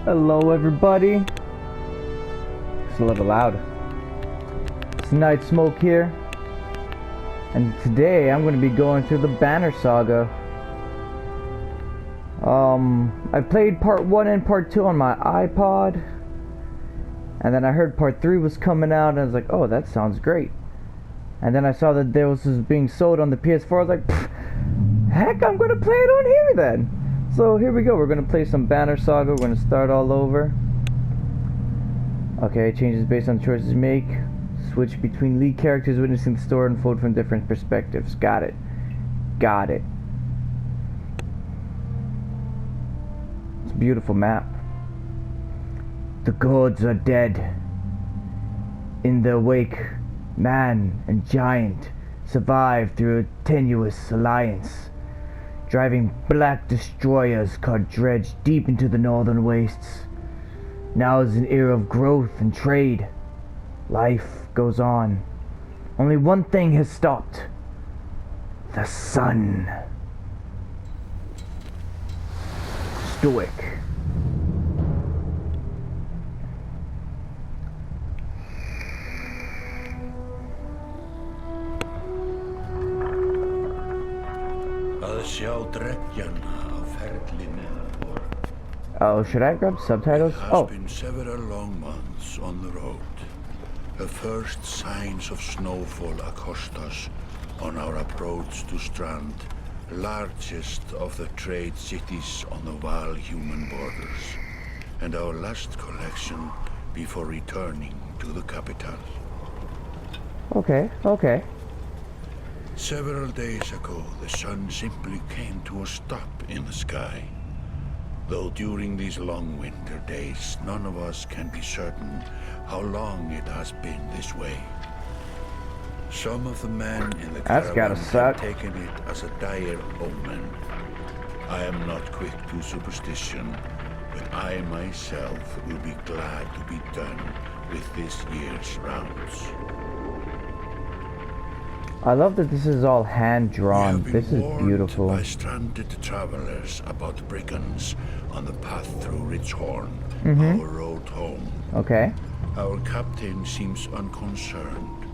Hello everybody. It's a little loud. It's Night Smoke here. And today I'm going to be going through the Banner Saga. I played part 1 and part 2 on my iPod. And then I heard part 3 was coming out and I was like, oh, that sounds great. And then I saw that there was being sold on the PS4. I was like, heck, I'm going to play it on here then. So here we go. We're going to play some Banner Saga. We're going to start all over. Okay, changes based on the choices you make. Switch between lead characters witnessing the story unfold from different perspectives. Got it. Got it. It's a beautiful map. The gods are dead. In their wake, man and giant survive through a tenuous alliance, driving black destroyers called Dredge deep into the northern wastes. Now is an era of growth and trade. Life goes on. Only one thing has stopped. The sun. Stoic. Oh, should I grab subtitles? It has been several long months on the road. The first signs of snowfall accost us on our approach to Strand, largest of the trade cities on the Varl human borders, and our last collection before returning to the capital. Okay, okay. Several days ago, the sun simply came to a stop in the sky. Though during these long winter days, none of us can be certain how long it has been this way. Some of the men in the caravan have taken it as a dire omen. I am not quick to superstition, but I myself will be glad to be done with this year's rounds. I love that this is all hand-drawn. This is beautiful. By stranded travelers about brigands on the path through Ridgehorn, our road home. Okay. Our captain seems unconcerned.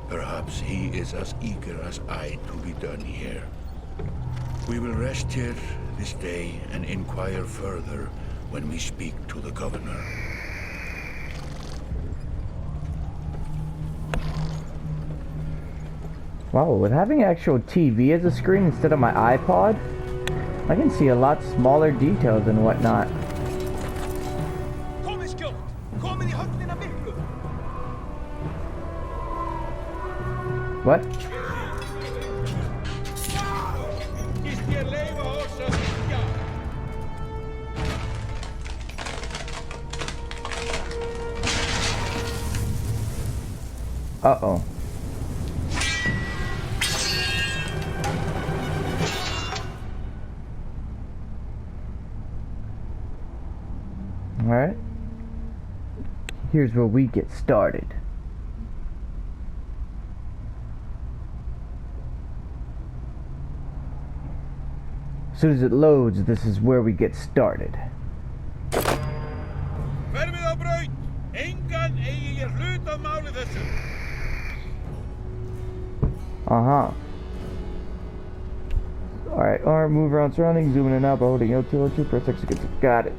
Perhaps he is as eager as I to be done here. We will rest here this day and inquire further when we speak to the governor. Wow, with having actual TV as a screen instead of my iPod, I can see a lot smaller details and whatnot. What? Uh-oh. Alright. Here's where we get started. As soon as it loads, this is where we get started. Uh-huh. Alright, arm, move around surroundings, zoom in and out by holding L2, L2, press X to get to. Got it.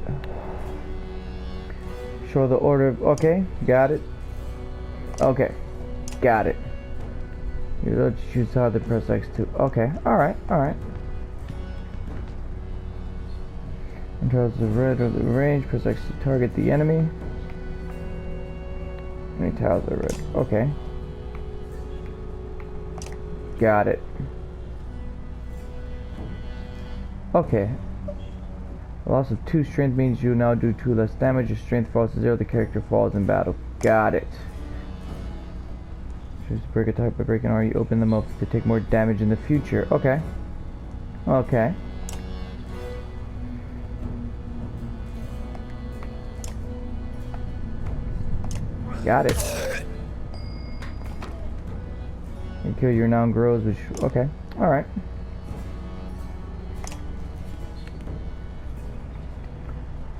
Show the order of, okay, got it. Okay, got it. Let's choose how to press X2. Okay, alright, alright. Controls the red or the range, press X to target the enemy. Many tiles are red. Okay. Got it. Okay. A loss of 2 strength means you now do 2 less damage. Your strength falls to 0, the character falls in battle. Got it. Choose to break a type by breaking R, you open them up to take more damage in the future. Okay. Okay. Got it. And kill your noun grows, which, okay. Alright.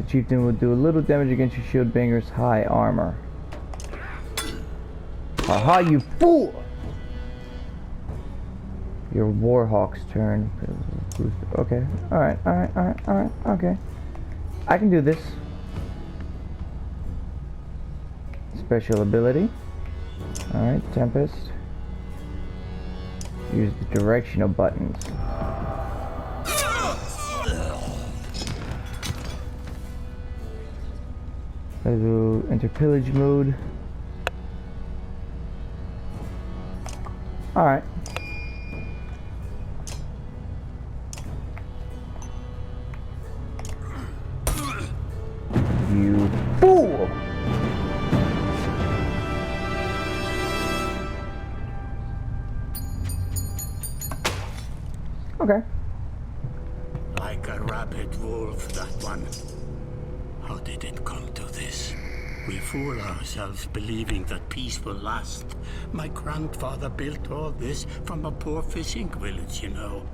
chieftain will do a little damage against your shield banger's high armor. Haha, you fool! Your Warhawk's turn. Okay. Alright, okay. I can do this. Special ability. Alright, Tempest. Use the directional buttons. Let's do enter pillage mode. Alright. You fool! Okay. Like a rabid wolf, that one. How did it come to this? We fool ourselves believing that peace will last. My grandfather built all this from a poor fishing village, you know.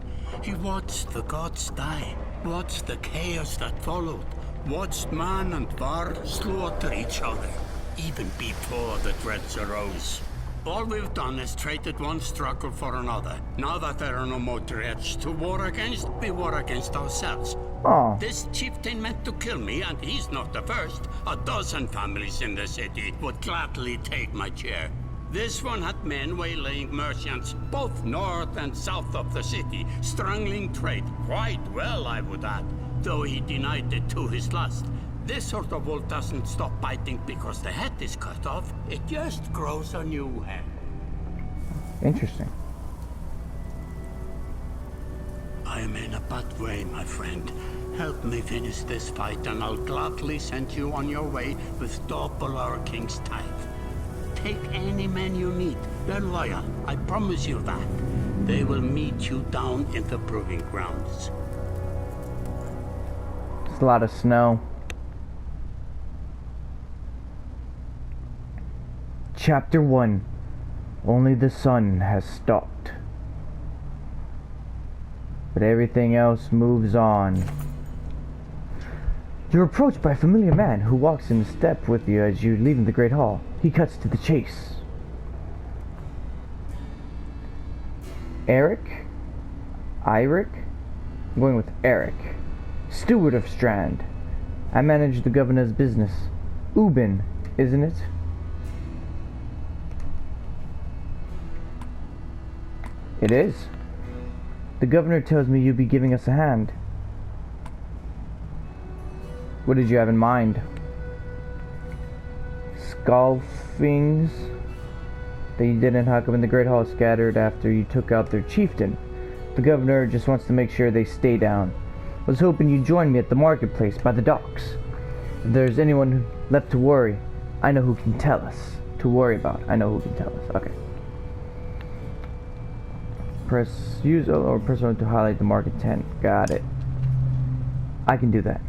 He watched the gods die, watched the chaos that followed, watched man and Varl slaughter each other, even before the threats arose. All we've done is traded one struggle for another. Now that there are no more threats to war against, we war against ourselves. Oh. This chieftain meant to kill me, and he's not the first. A dozen families in the city would gladly take my chair. This one had men waylaying merchants, both north and south of the city, strangling trade quite well, I would add, though he denied it to his last. This sort of wolf doesn't stop biting because the head is cut off. It just grows a new head. Interesting. I am in a bad way, my friend. Help me finish this fight and I'll gladly send you on your way with double our king's tithe. Take any men you need. They're loyal, I promise you that. They will meet you down in the proving grounds. There's a lot of snow. Chapter 1. Only the sun has stopped. But everything else moves on. You're approached by a familiar man who walks in step with you as you leave the Great Hall. He cuts to the chase. Eric? I'm going with Eric. Steward of Strand. I manage the governor's business. Ubin, isn't it? It is. The governor tells me you'll be giving us a hand. What did you have in mind? Scalfings that you didn't huck up in the Great Hall scattered after you took out their chieftain. The governor just wants to make sure they stay down. I was hoping you'd join me at the marketplace by the docks. If there's anyone left to worry, I know who can tell us. To worry about, I know who can tell us. Okay. Use or press on to highlight the market tent. Got it. I can do that.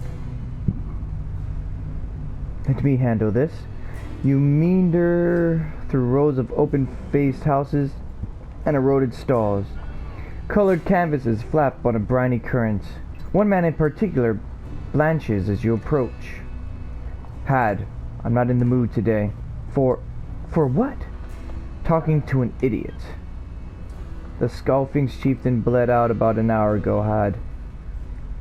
Let me handle this. You meander through rows of open-faced houses and eroded stalls. Colored canvases flap on a briny current. One man in particular blanches as you approach. Had, I'm not in the mood today. For what? Talking to an idiot. The Scalfing's chieftain bled out about an hour ago, Had.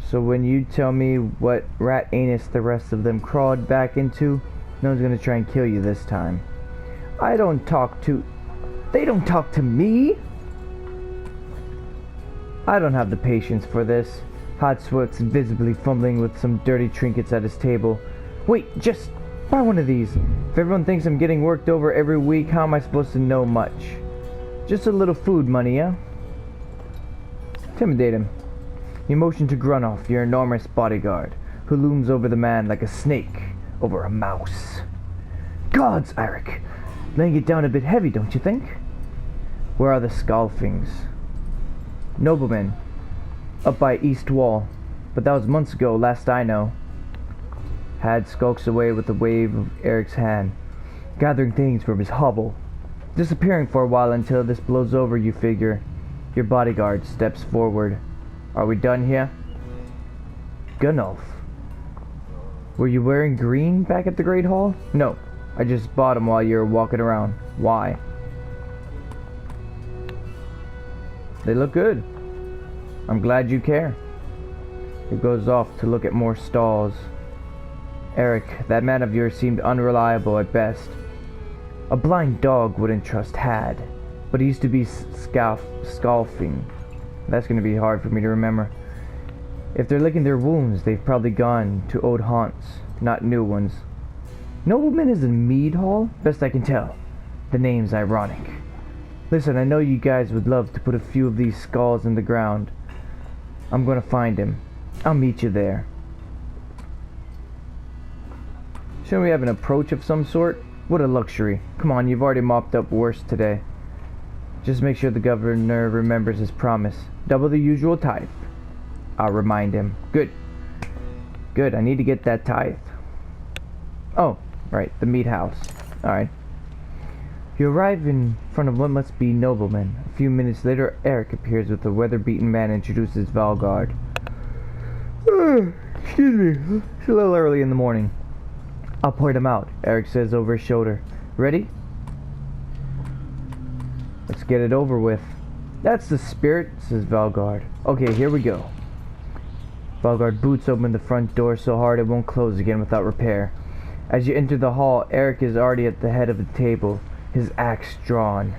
So when you tell me what rat anus the rest of them crawled back into, no one's gonna try and kill you this time. They don't talk to me! I don't have the patience for this. Had sweats visibly fumbling with some dirty trinkets at his table. Wait, just buy one of these. If everyone thinks I'm getting worked over every week, how am I supposed to know much? Just a little food money, yeah? Intimidate him. You motion to Grunoff, your enormous bodyguard, who looms over the man like a snake over a mouse. Gods, Eric! Laying it down a bit heavy, don't you think? Where are the Scalfings? Noblemen. Up by East Wall. But that was months ago, last I know. Had skulks away with a wave of Eric's hand, gathering things from his hovel. Disappearing for a while until this blows over, you figure. Your bodyguard steps forward. Are we done here? Gunolf. Were you wearing green back at the Great Hall? No, I just bought them while you were walking around. Why? They look good. I'm glad you care. He goes off to look at more stalls. Eric, that man of yours seemed unreliable at best. A blind dog wouldn't trust Had, but he used to be scalfing. That's going to be hard for me to remember. If they're licking their wounds, they've probably gone to old haunts, not new ones. Nobleman is in Mead Hall? Best I can tell. The name's ironic. Listen, I know you guys would love to put a few of these skulls in the ground. I'm gonna find him. I'll meet you there. Shouldn't we have an approach of some sort? What a luxury. Come on, you've already mopped up worse today. Just make sure the governor remembers his promise. Double the usual tithe. I'll remind him. Good. Good, I need to get that tithe. Oh, right, the meat house. Alright. You arrive in front of what must be noblemen. A few minutes later, Eric appears with a weather-beaten man and introduces Valgard. Excuse me, it's a little early in the morning. I'll point him out, Eric says over his shoulder. Ready? Let's get it over with. That's the spirit, says Valgard. Okay, here we go. Valgard boots open the front door so hard it won't close again without repair. As you enter the hall, Eric is already at the head of the table, his axe drawn.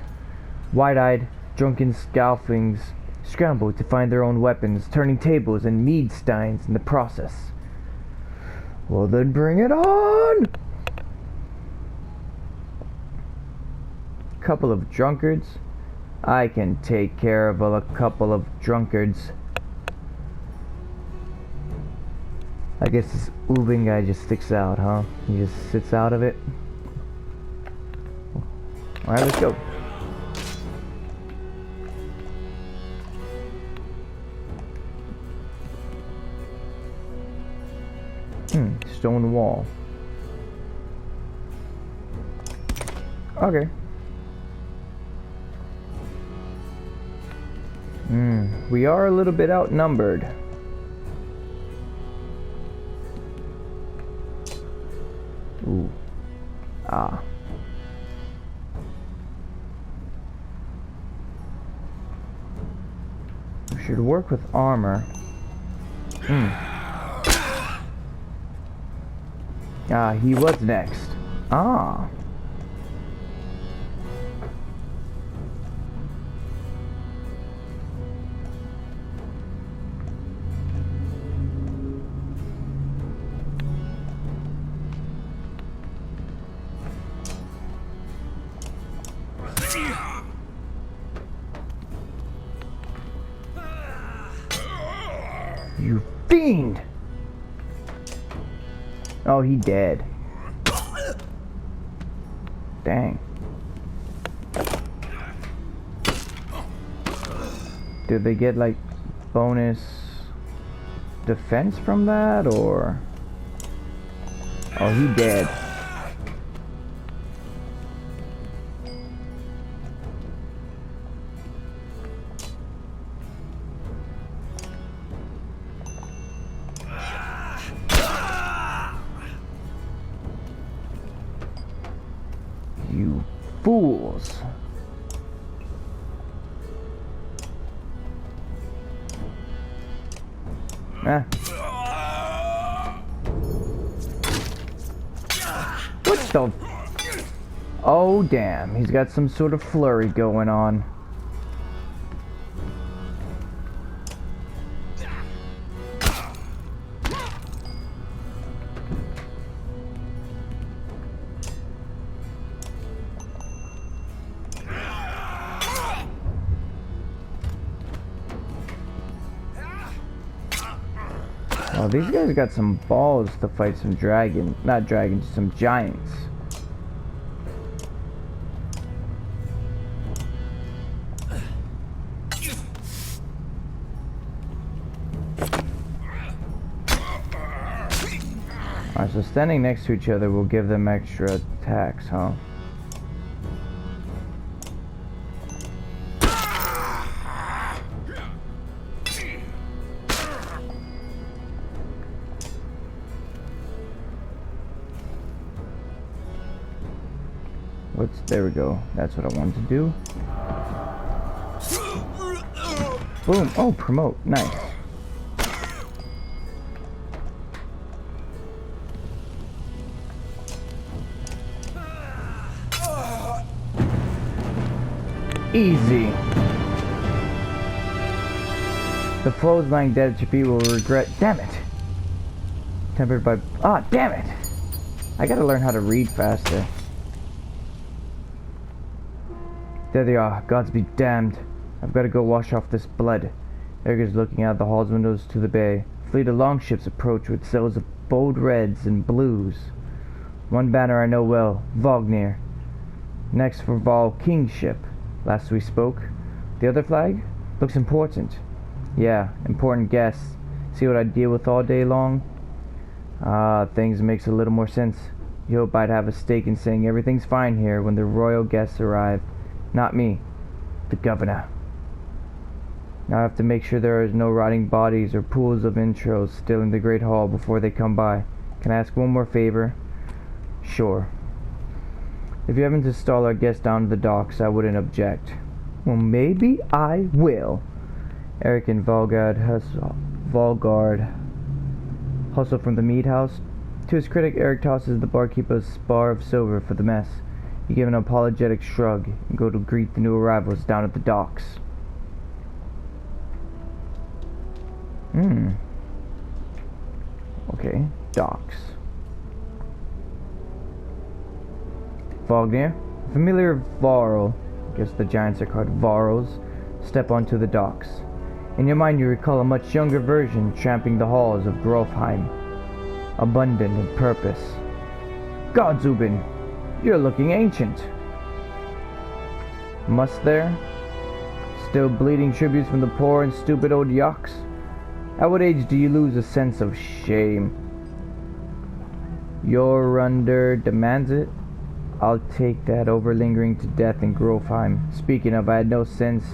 Wide-eyed, drunken scalfings scramble to find their own weapons, turning tables and mead steins in the process. Well then bring it on! Couple of drunkards? I can take care of a couple of drunkards. I guess this Ubin guy just sticks out, huh? He just sits out of it. Alright, let's go. Stone wall. Okay. We are a little bit outnumbered. Ooh. Ah. We should work with armor. Ah, he was next. Ah. You fiend! Oh, he dead. Dang. Did they get like bonus defense from that, or? Oh, he dead. You fools. Ah. What the? Oh damn, he's got some sort of flurry going on. Oh, these guys got some balls to fight some not dragons, some giants. Alright, so standing next to each other will give them extra attacks, huh? What's... There we go. That's what I wanted to do. Boom. Oh, promote. Nice. Easy. The foes lying dead at your feet will regret... Damn it! Tempered by... Ah, damn it! I gotta learn how to read faster. There they are. Gods be damned. I've gotta go wash off this blood. Eric is looking out the hall's windows to the bay. A fleet of longships approach with sails of bold reds and blues. One banner I know well. Vognir. Next for Varl King's ship. Last we spoke. The other flag? Looks important. Yeah, important guess. See what I deal with all day long? Ah, things makes a little more sense. You hope I'd have a stake in saying everything's fine here when the royal guests arrive. Not me. The governor. Now I have to make sure there is no rotting bodies or pools of intros still in the Great Hall before they come by. Can I ask one more favor? Sure. If you happen to stall our guests down to the docks, I wouldn't object. Well, maybe I will. Eric and Valgard hustle from the mead house. To his critic, Eric tosses the barkeeper a spar of silver for the mess. You give an apologetic shrug and go to greet the new arrivals down at the docks. Okay, docks. Vognir, familiar Varl, I guess the giants are called Varls, step onto the docks. In your mind you recall a much younger version tramping the halls of Grofheim, abundant in purpose. God, Zubin, you're looking ancient. Must there? Still bleeding tributes from the poor and stupid old yucks? At what age do you lose a sense of shame? Your under demands it? I'll take that over lingering to death in Grofheim. Speaking of, I had no sense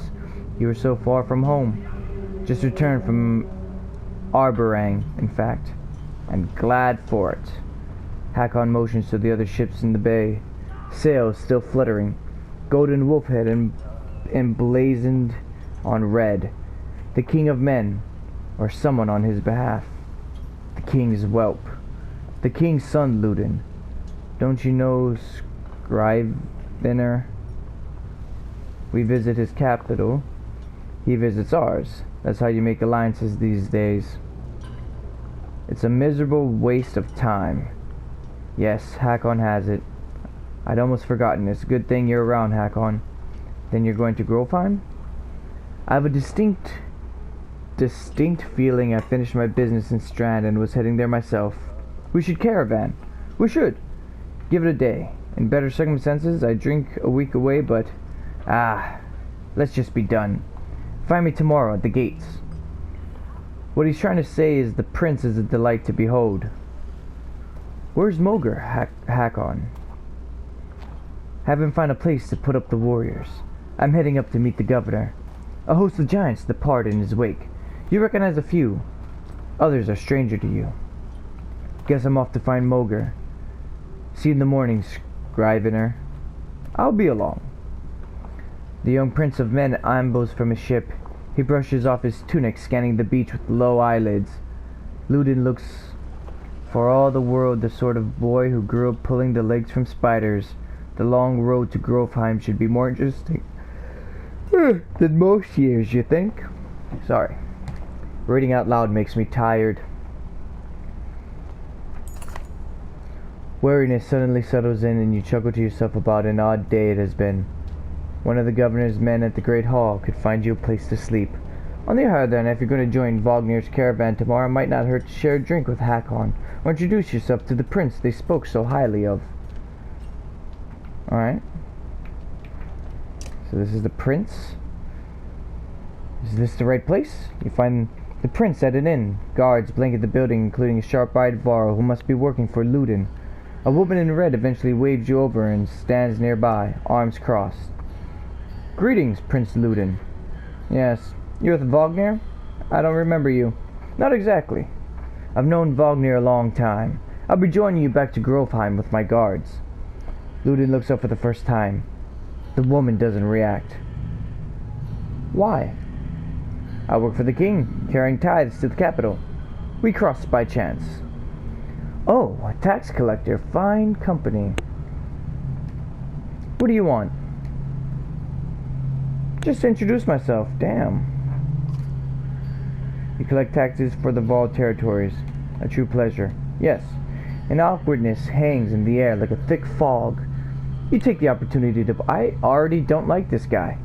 you were so far from home. Just returned from Arborang, in fact. And glad for it. Hakon motions to the other ships in the bay. Sails still fluttering. Golden wolfhead emblazoned on red. The king of men, or someone on his behalf. The king's whelp. The king's son, Ludin. Don't you know Scrivener? We visit his capital. He visits ours. That's how you make alliances these days. It's a miserable waste of time. Yes, Hakon has it. I'd almost forgotten. It's a good thing you're around, Hakon. Then you're going to Grofheim? I have a distinct feeling I finished my business in Strand and was heading there myself. We should caravan. We should. Give it a day. In better circumstances, I'd drink a week away, but... let's just be done. Find me tomorrow at the gates. What he's trying to say is the prince is a delight to behold. Where's Moger, Hakon? Have him find a place to put up the warriors. I'm heading up to meet the governor. A host of giants depart in his wake. You recognize a few. Others are stranger to you. Guess I'm off to find Moger. See you in the morning, Scrivener. I'll be along. The young prince of men ambles from his ship. He brushes off his tunic, scanning the beach with low eyelids. Ludin looks for all the world the sort of boy who grew up pulling the legs from spiders. The long road to Grofheim should be more interesting than most years, you think? Sorry. Reading out loud makes me tired. Weariness suddenly settles in and you chuckle to yourself about an odd day it has been. One of the governor's men at the Great Hall could find you a place to sleep. On the other hand, if you're going to join Vognir's caravan tomorrow, it might not hurt to share a drink with Hakon, or introduce yourself to the prince they spoke so highly of. Alright. So this is the prince. Is this the right place? You find the prince at an inn. Guards blanket the building, including a sharp-eyed Varl who must be working for Ludin. A woman in red eventually waves you over and stands nearby, arms crossed. Greetings, Prince Ludin. Yes, you're with Vognir? I don't remember you. Not exactly. I've known Vognir a long time. I'll be joining you back to Grofheim with my guards. Ludin looks up for the first time. The woman doesn't react. Why? I work for the king, carrying tithes to the capital. We crossed by chance. Oh, a tax collector. Fine company. What do you want? Just to introduce myself. Damn. You collect taxes for the Varl territories. A true pleasure. Yes. An awkwardness hangs in the air like a thick fog. You take the opportunity to... I already don't like this guy.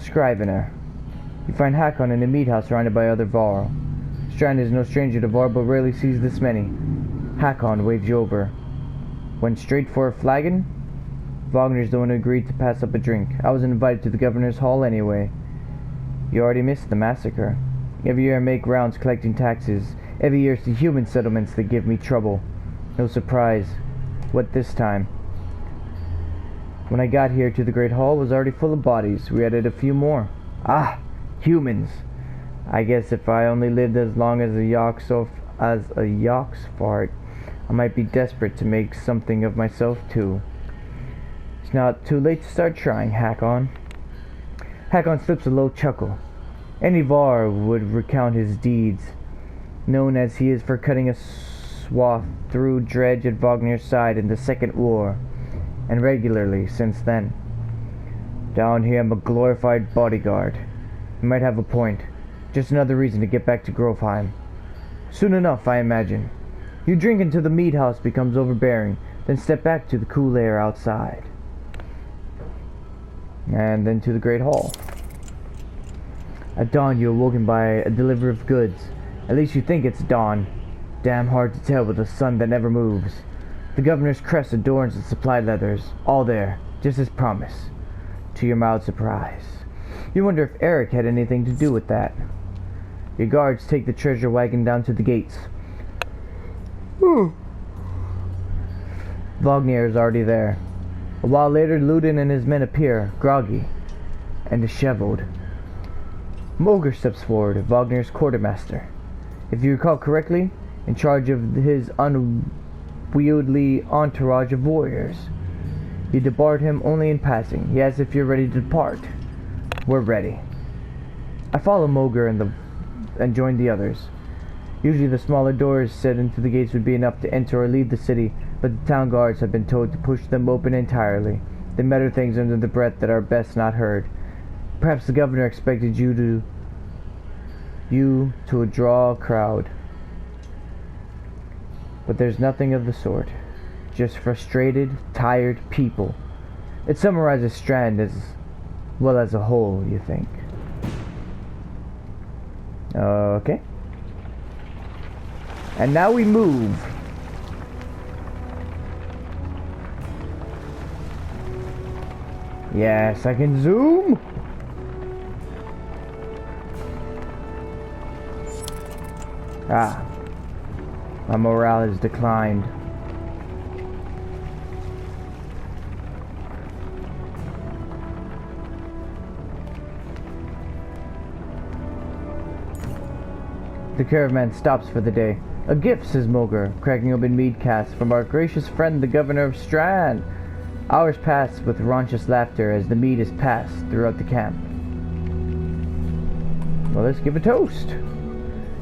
Scrivener. You find Hakon in a meat house surrounded by other Varl. Strand is no stranger to Varl, but rarely sees this many. Hakon waves you over. Went straight for a flagon? Wagner's the one who agreed to pass up a drink. I was invited to the governor's hall anyway. You already missed the massacre. Every year I make rounds collecting taxes. Every year it's the human settlements that give me trouble. No surprise. What this time? When I got here to the Great Hall, it was already full of bodies. We added a few more. Ah! Humans! I guess if I only lived as long as a Yawk's fart, I might be desperate to make something of myself too. It's not too late to start trying, Hakon. Hakon slips a low chuckle. Any Var would recount his deeds, known as he is for cutting a swath through Dredge at Wagner's side in the Second War, and regularly since then. Down here I'm a glorified bodyguard. You might have a point. Just another reason to get back to Grovheim. Soon enough, I imagine. You drink until the mead house becomes overbearing, then step back to the cool air outside. And then to the Great Hall. At dawn you are woken by a delivery of goods. At least you think it's dawn. Damn hard to tell with a sun that never moves. The governor's crest adorns the supply leathers. All there, just as promised. To your mild surprise. You wonder if Eric had anything to do with that. Your guards take the treasure wagon down to the gates. Wagner is already there. A while later, Ludin and his men appear, groggy and disheveled. Moger steps forward, Wagner's quartermaster. If you recall correctly, in charge of his unwieldy entourage of warriors. You debarred him only in passing. He asks if you're ready to depart. We're ready. I follow Moger and join the others. Usually the smaller doors set into the gates would be enough to enter or leave the city, but the town guards have been told to push them open entirely. They mutter things under the breath that are best not heard. Perhaps the governor expected you to draw a crowd. But there's nothing of the sort. Just frustrated, tired people. It summarizes Strand as well as a whole, you think. Okay. And now we move. Yes, I can zoom. Ah. My morale has declined. The caravan stops for the day. A gift, says Moger, cracking open mead casks from our gracious friend the governor of Strand. Hours pass with raucous laughter as the mead is passed throughout the camp. Well, let's give a toast.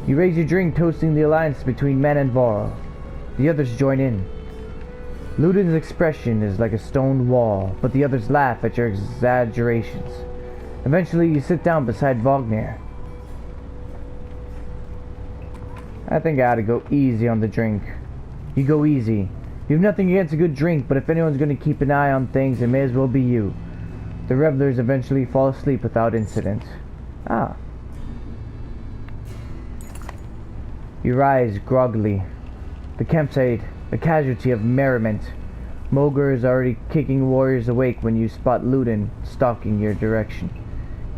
You raise your drink, toasting the alliance between men and Varl. The others join in. Ludin's expression is like a stone wall, but the others laugh at your exaggerations. Eventually, you sit down beside Wagner. I think I ought to go easy on the drink. You go easy. You have nothing against a good drink, but if anyone's going to keep an eye on things, it may as well be you. The revelers eventually fall asleep without incident. Ah. You rise groggily. The campsite, a casualty of merriment. Moger is already kicking warriors awake when you spot Ludin stalking your direction.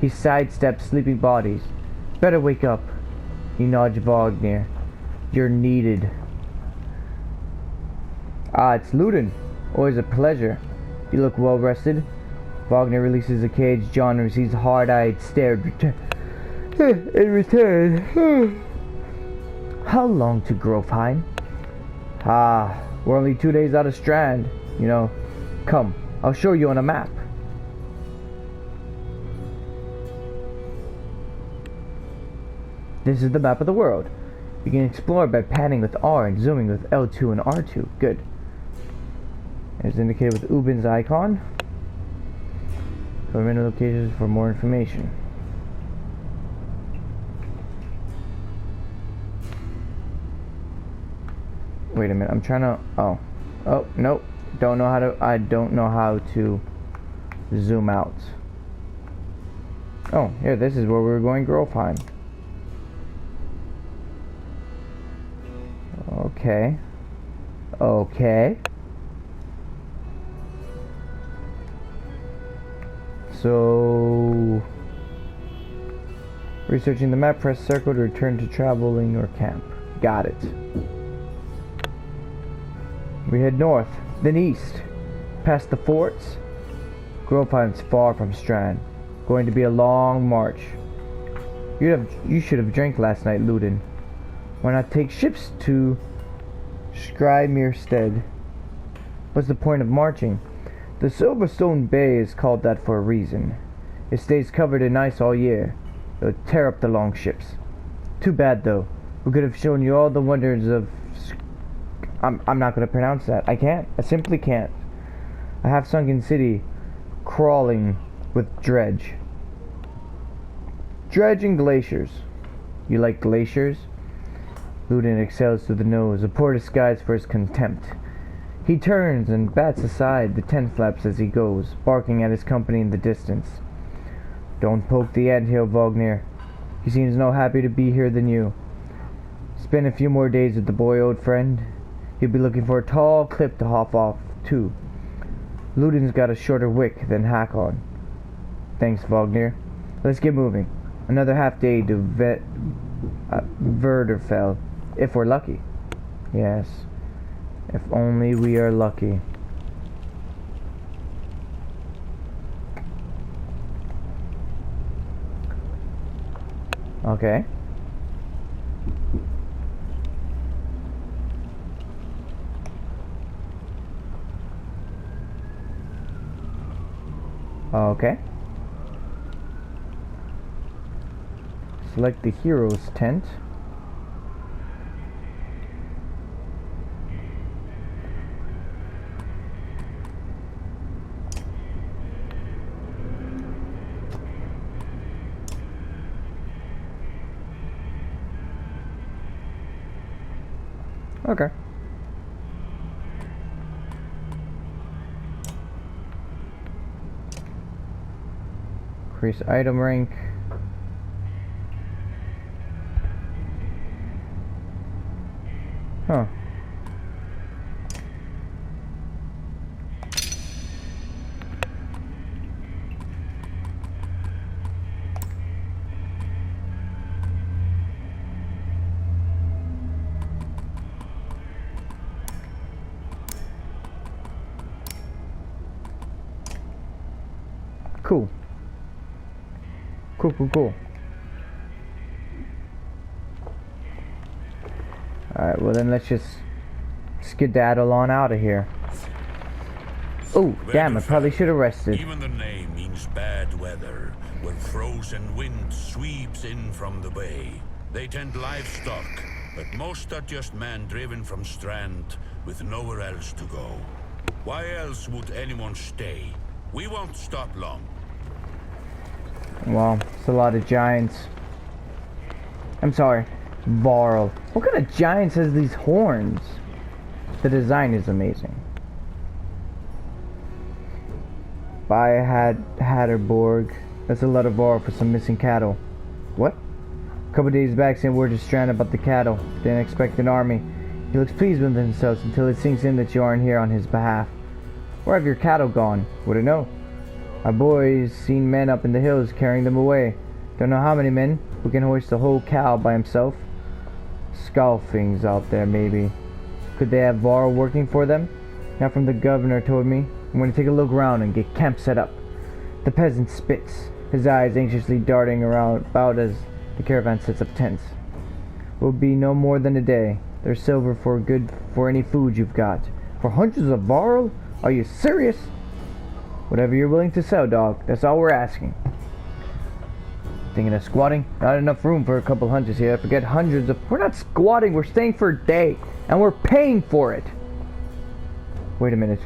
He sidesteps sleeping bodies. Better wake up. You nudge Wagner. You're needed. Ah, it's Ludin. Always a pleasure. You look well rested. Wagner releases a caged jaw and receives a hard-eyed stare in return. How long to Grovheim? Ah, we're only 2 days out of Strand, you know. Come, I'll show you on a map. This is the map of the world. You can explore by panning with R and zooming with L2 and R2. Good. As indicated with Ubin's icon. Government locations for more information. Wait a minute, I'm trying to... Oh, nope. I don't know how to zoom out. Oh, yeah, this is where we're going, Grovheim. Okay. So... Researching the map, press circle to return to traveling or camp. Got it. We head north, then east, past the forts. Grovheim's far from Strand. Going to be a long march. You should have drank last night, Ludin. Why not take ships to Skrymirstead? What's the point of marching? The Silverstone Bay is called that for a reason. It stays covered in ice all year. It would tear up the longships. Too bad though. We could have shown you all the wonders of... I'm not going to pronounce that. I can't. I simply can't. A half-sunken city crawling with dredge. Dredge and glaciers. You like glaciers? Ludin exhales through the nose, a poor disguise for his contempt. He turns and bats aside the tent flaps as he goes, barking at his company in the distance. Don't poke the anthill, Wagner. He seems no happier to be here than you. Spend a few more days with the boy, old friend. He'll be looking for a tall cliff to hop off, too. Ludin's got a shorter wick than Hakon. Thanks, Wagner. Let's get moving. Another half day to Verderfell, if we're lucky. Yes, if only we are lucky. Okay. Okay. Select the hero's tent. Okay. Increase item rank. Huh. Cool. Cool. Alright, well then let's just skedaddle on out of here. Oh, damn, I probably should have rested. Even the name means bad weather, when frozen wind sweeps in from the bay. They tend livestock, but most are just men driven from Strand with nowhere else to go. Why else would anyone stay? We won't stop long. Well, it's a lot of giants. I'm sorry, Varl. What kind of giant has these horns? The design is amazing. Buy a Hatterborg. That's a lot of Varl for some missing cattle. What? A couple days back, sent word to Strand about the cattle. Didn't expect an army. He looks pleased with himself until it sinks in that you aren't here on his behalf. Where have your cattle gone? Wouldn't know. Our boy's seen men up in the hills carrying them away. Don't know how many men. Who can hoist a whole cow by himself? Scalfings out there, maybe. Could they have Varl working for them? Not from the governor told me. I'm going to take a look around and get camp set up. The peasant spits, his eyes anxiously darting around about as the caravan sets up tents. will be no more than a day. There's silver for good for any food you've got. For hundreds of Varl? Are you serious? Whatever you're willing to sell, dog. That's all we're asking. Thinking of squatting? Not enough room for a couple hunters here. Forget hundreds of... We're not squatting. We're staying for a day. And we're paying for it. Wait a minute.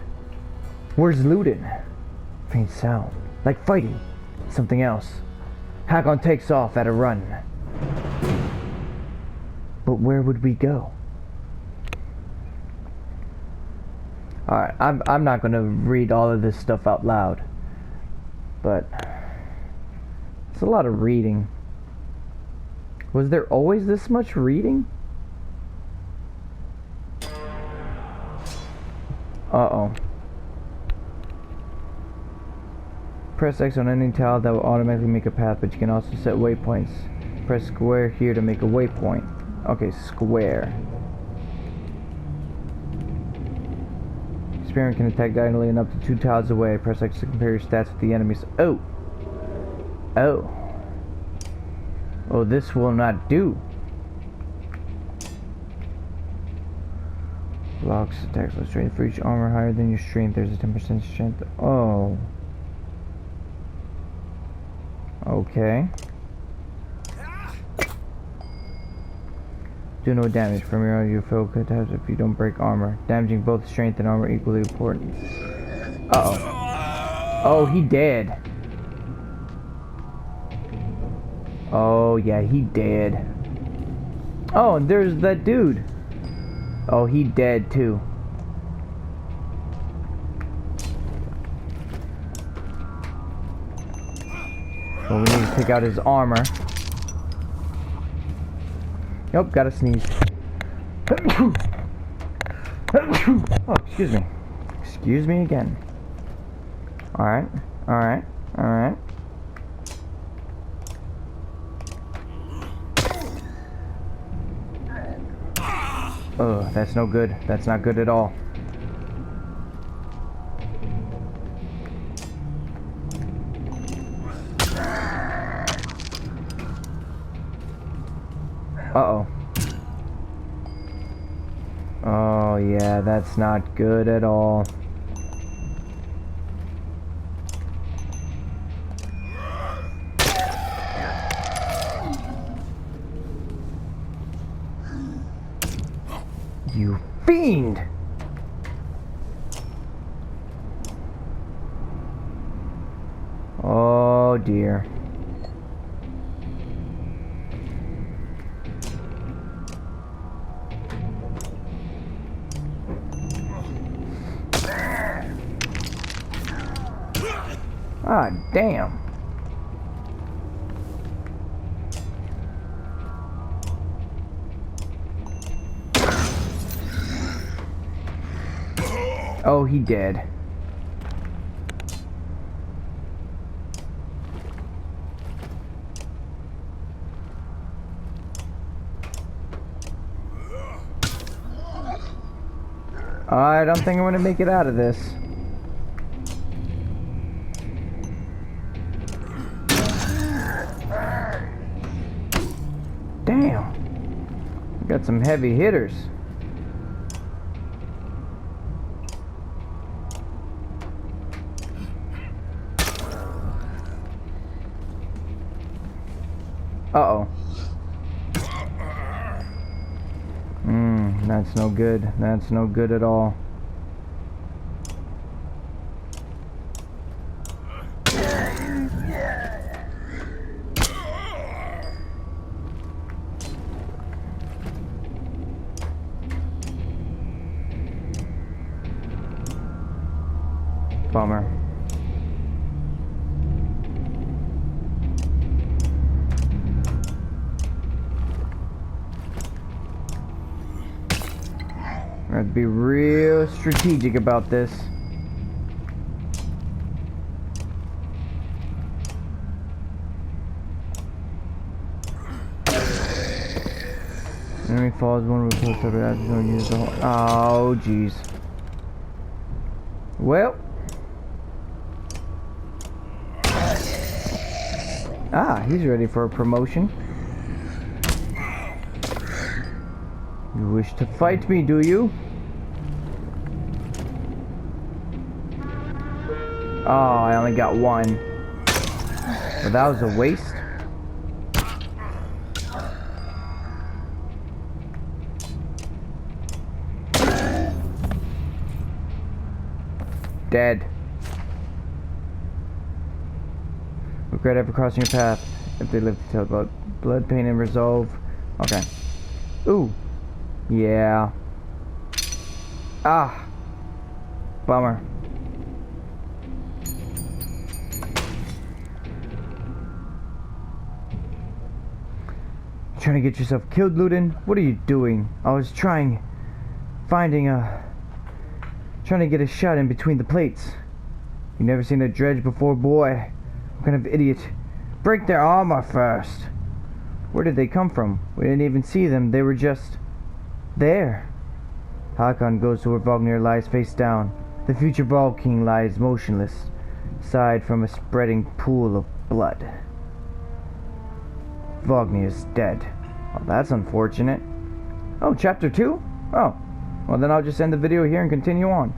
Where's looting? Faint sound. Like fighting. Something else. Hakon takes off at a run. But where would we go? Alright, I'm not going to read all of this stuff out loud. But... it's a lot of reading. Was there always this much reading? Uh-oh. Press X on any tile that will automatically make a path, but you can also set waypoints. Press square here to make a waypoint. Okay, square. Experiment can attack diagonally and up to 2 tiles away. Press X to compare your stats with the enemies. Oh! Oh. Oh, this will not do. Blocks, attacks, with strength. For each armor higher than your strength, there's a 10% strength. Oh. Okay. Do no damage from your audio fill could have if you don't break armor. Damaging both strength and armor equally important. Uh-oh. Oh, he dead. Oh, yeah, he dead. Oh, and there's that dude. Oh, he dead, too. So we need to take out his armor. Nope, gotta sneeze. Oh, excuse me. Excuse me again. Alright, alright, alright. Oh, that's no good. That's not good at all. Uh-oh. Oh, yeah, that's not good at all. You fiend! Oh, dear. Ah, damn. Oh, he dead. I don't think I'm gonna make it out of this. Damn. Got some heavy hitters. Uh-oh. That's no good. That's no good at all. Bummer. I have to be real strategic about this. Enemy falls one with close up after don't use the whole. Oh jeez. Well. Ah, he's ready for a promotion. You wish to fight me, do you? Oh, I only got one. Well, that was a waste. Dead. Regret ever crossing your path. If they live to tell about blood, pain, and resolve. Okay. Ooh. Yeah. Ah. Bummer. Trying to get yourself killed, Ludin? What are you doing? I was trying to get a shot in between the plates. You never seen a dredge before, boy. What kind of idiot? Break their armor first. Where did they come from? We didn't even see them. They were just there. Hakon goes to where Vognir lies face down. The future Ball King lies motionless, aside from a spreading pool of blood. Vognir is dead. Well, that's unfortunate. Oh, chapter 2? Oh. Well, then I'll just end the video here and continue on.